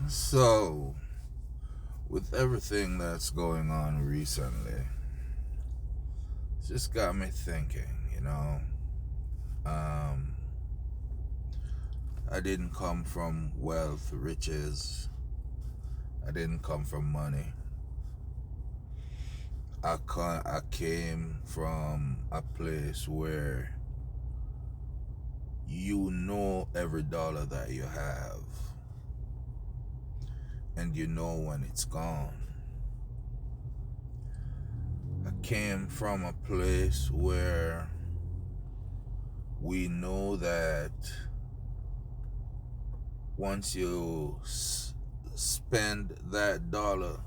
So, with everything that's going on recently, it's just got me thinking. Um, I didn't come from wealth, riches. I didn't come from money. I came from a place where you know every dollar that you have, and you know when it's gone. I came from a place where we know that once you spend that dollar,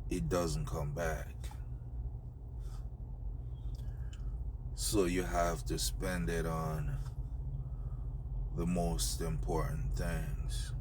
it doesn't come back. So you have to spend it on the most important things.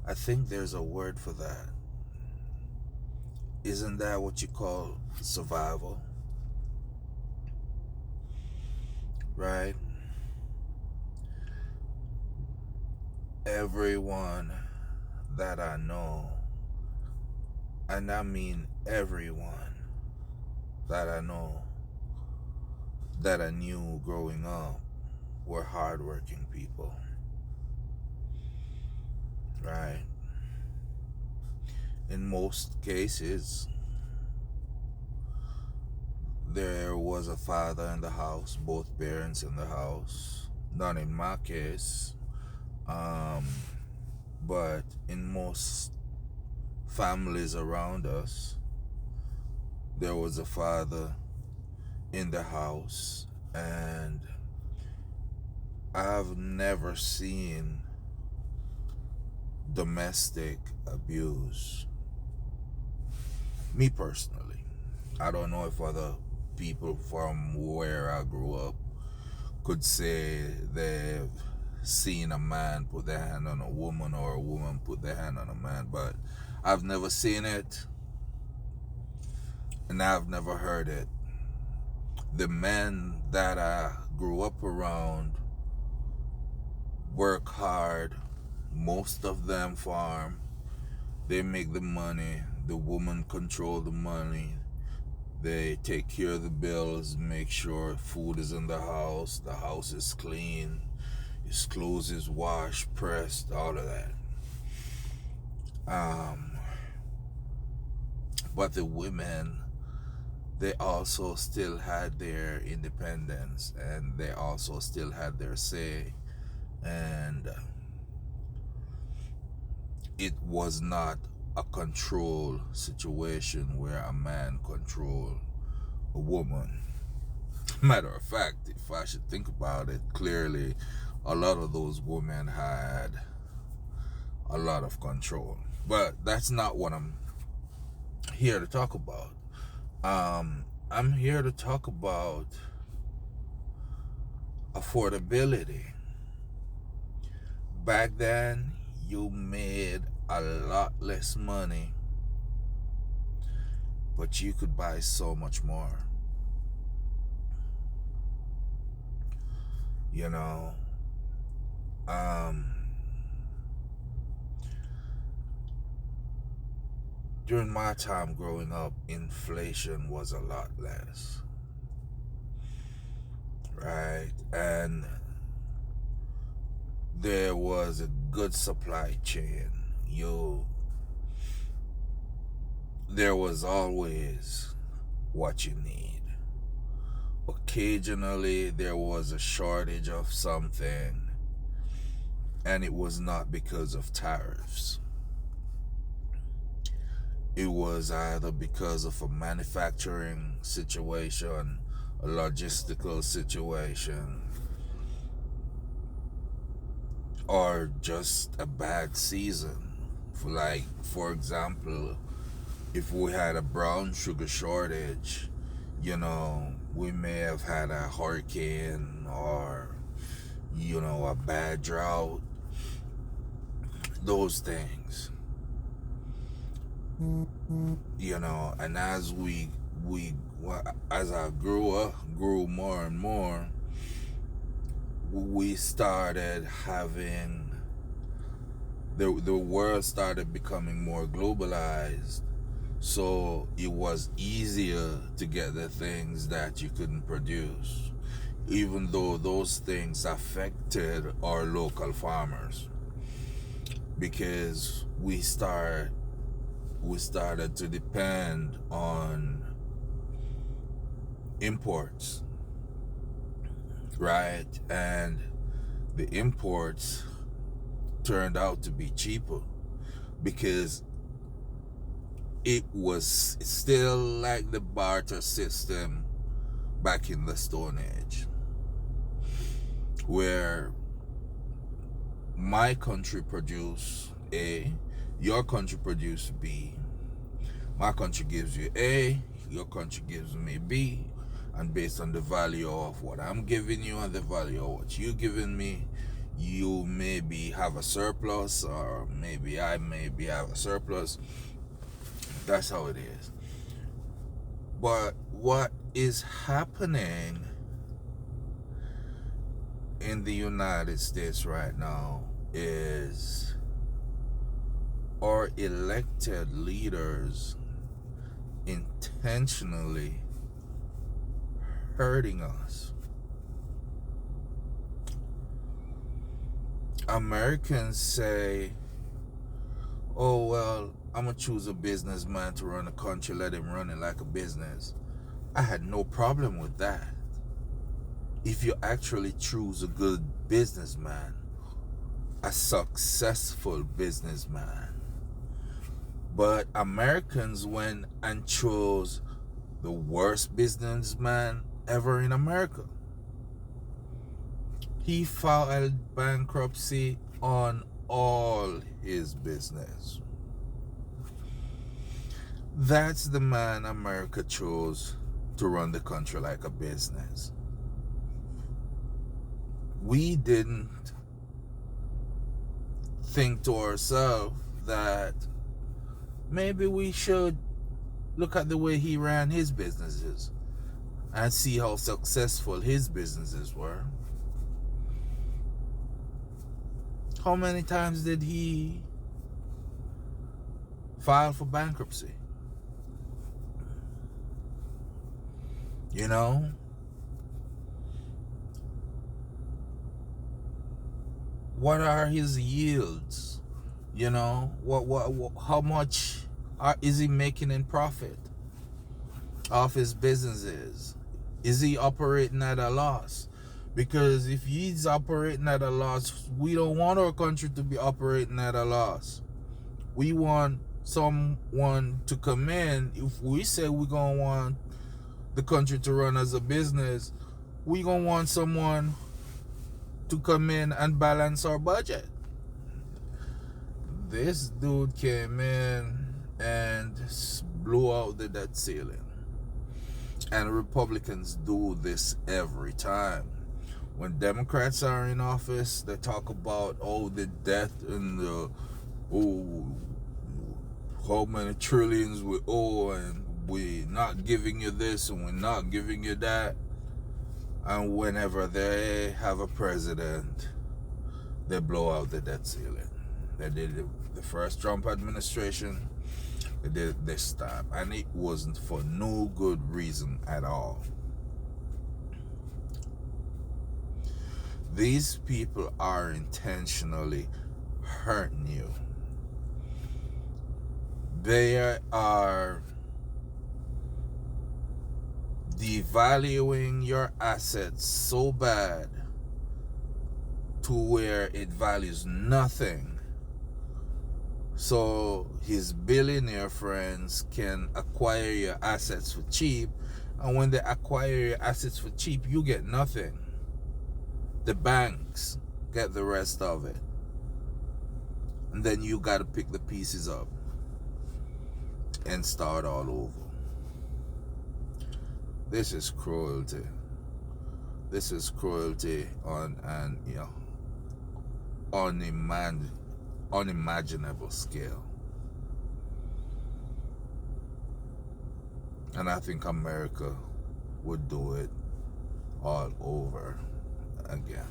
I think there's a word for that. Isn't that what you call survival? Right? Everyone that I know, and I mean everyone that I know, that I knew growing up, were hardworking people. Right? In most cases, there was a father in the house, both parents in the house. Not in my case, but in most families around us, there was a father in the house, and I've never seen domestic abuse. Me personally, I don't know if other people from where I grew up could say they've seen a man put their hand on a woman or a woman put their hand on a man, but I've never seen it and I've never heard it. The men that I grew up around work hard, most of them farm, they make the money, the woman control the money, they take care of the bills, make sure food is in the house is clean, his clothes is washed, pressed, all of that. But the women, they also still had their independence and they also still had their say. And it was not a control situation where a man controlled a woman. Matter of fact, if I should think about it clearly, a lot of those women had a lot of control. But that's not what I'm here to talk about. I'm here to talk about affordability. Back then, you made a lot less money, but you could buy so much more. You know, during my time growing up, inflation was a lot less, right? And there was a good supply chain. There was always what you need. Occasionally, there was a shortage of something, and it was not because of tariffs. It was either because of a manufacturing situation, a logistical situation, or just a bad season. For example, if we had a brown sugar shortage, we may have had a hurricane or, a bad drought, those things. And as I grew more and more, we started having the world started becoming more globalized, so it was easier to get the things that you couldn't produce, even though those things affected our local farmers, because we started to depend on imports, right? And the imports turned out to be cheaper because it was still like the barter system back in the Stone Age, where my country produce A, your country produce B, my country gives you A, your country gives me B, and based on the value of what I'm giving you and the value of what you're giving me, you maybe have a surplus, or maybe I maybe have a surplus. That's how it is. But what is happening in the United States right now is our elected leaders intentionally hurting us. Americans say, oh, well, I'm going to choose a businessman to run a country, let him run it like a business. I had no problem with that, if you actually choose a good businessman, a successful businessman. But Americans went and chose the worst businessman ever in America. He filed bankruptcy on all his business. That's the man America chose to run the country like a business. We didn't think to ourselves that maybe we should look at the way he ran his businesses and see how successful his businesses were. How many times did he file for bankruptcy? You know? What are his yields? You know, what how much is he making in profit off his businesses? Is he operating at a loss? Because if he's operating at a loss, we don't want our country to be operating at a loss. We want someone to come in. If we say we're going to want the country to run as a business, we're going to want someone to come in and balance our budget. This dude came in and blew out the debt ceiling. And Republicans do this every time. When Democrats are in office, they talk about, oh, the debt and the, oh, how many trillions we owe, and we're not giving you this and we're not giving you that. And whenever they have a president, they blow out the debt ceiling. They did it the first Trump administration, they did it this time, and it wasn't for no good reason at all. These people are intentionally hurting you. They are devaluing your assets so bad to where it values nothing. So his billionaire friends can acquire your assets for cheap, and when they acquire your assets for cheap, you get nothing. The banks get the rest of it, and then you got to pick the pieces up and start all over. This is cruelty. This is cruelty on an unimaginable scale. And I think America would do it all over again.